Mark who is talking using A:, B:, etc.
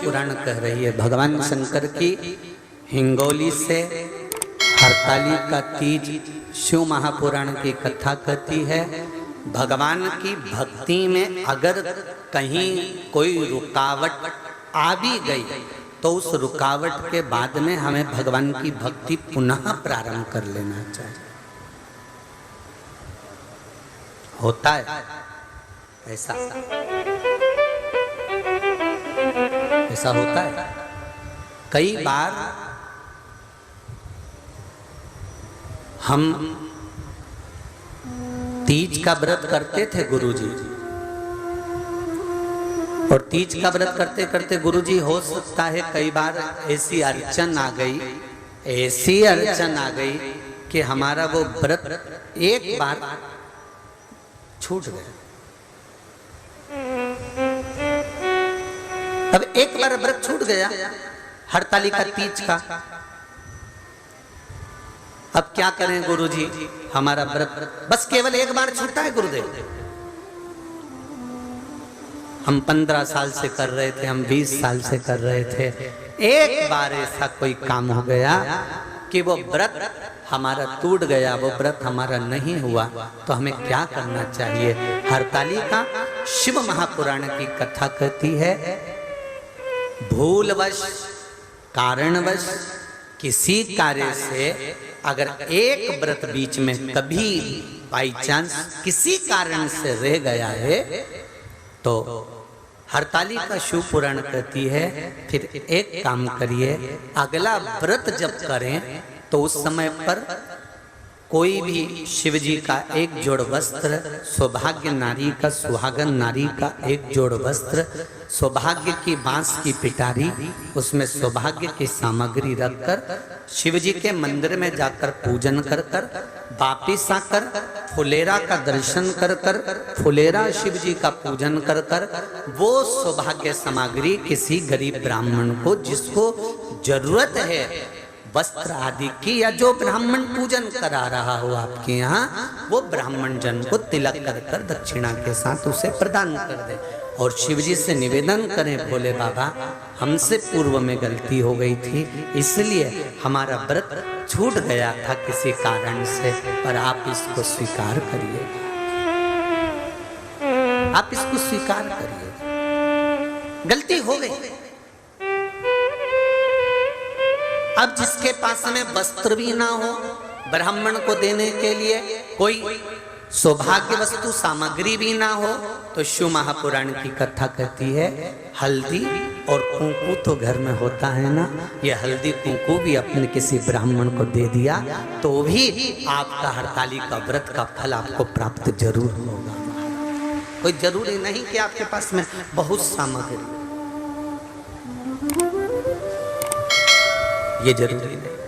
A: पुराण कह रही है। भगवान शंकर की हिंगोली से हरताली का तीज शिव महापुराण की कथा कहती है। भगवान की भक्ति में अगर कहीं कोई रुकावट आ भी गई तो उस रुकावट के बाद में हमें भगवान की भक्ति पुनः प्रारंभ कर लेना चाहिए। होता है ऐसा, ऐसा होता है। कई बार हम तीज का व्रत करते थे गुरुजी, और तीज का व्रत करते करते गुरुजी हो सकता है कई बार ऐसी अड़चन आ गई, ऐसी अड़चन आ गई कि हमारा वो व्रत एक बार छूट गया। अब एक बार व्रत छूट गया हरताली का तीज का, अब क्या करें गुरुजी, हमारा व्रत बस केवल एक बार छूटा है गुरुदेव। हम 15 साल से कर रहे थे, हम 20 साल से कर रहे थे, एक बार ऐसा कोई काम हो गया कि वो व्रत हमारा टूट गया, वो व्रत हमारा नहीं हुआ, तो हमें क्या करना चाहिए। हरताली का शिव महापुराण की कथा कहती है, भूलवश कारणवश किसी कार्य से अगर एक व्रत बीच में कभी बाई चांस किसी कारण से रह गया है तो हरताली का शिव पुराण कहती है फिर एक काम करिए, अगला व्रत जब करें तो उस समय पर कोई भी शिव जी का एक जोड़ वस्त्र, सौभाग्य नारी का, सुहागन नारी का एक जोड़ वस्त्र, सौभाग्य की बांस की पिटारी, उसमें सौभाग्य की सामग्री रखकर शिव जी के मंदिर में जाकर पूजन कर कर वापिस आकर फुलेरा का दर्शन कर कर, फुलेरा शिव जी का पूजन कर कर वो सौभाग्य सामग्री किसी गरीब ब्राह्मण को जिसको जरूरत है वस्त्र आदि की, या जो ब्राह्मण पूजन करा रहा हो आपके यहाँ, वो ब्राह्मण जन को तिलक कर कर दक्षिणा के साथ उसे प्रदान कर दे। और शिव जी से निवेदन करें, भोले बाबा हमसे पूर्व में गलती हो गई थी, इसलिए हमारा व्रत छूट गया था किसी कारण से, पर आप इसको स्वीकार करिए, आप इसको स्वीकार करिए, गलती हो गई। अब जिसके पास में वस्त्र भी ना हो ब्राह्मण को देने के लिए, कोई सौभाग्य वस्तु सामग्री भी ना हो, तो शिव महापुराण की कथा कहती है हल्दी और कुंकू तो घर में होता है ना, ये हल्दी कुंकू भी अपने किसी ब्राह्मण को दे दिया तो भी आपका हरताली का व्रत का फल आपको प्राप्त जरूर होगा। कोई जरूरी नहीं कि आपके पास में बहुत सामग्री, ये जरूरी नहीं।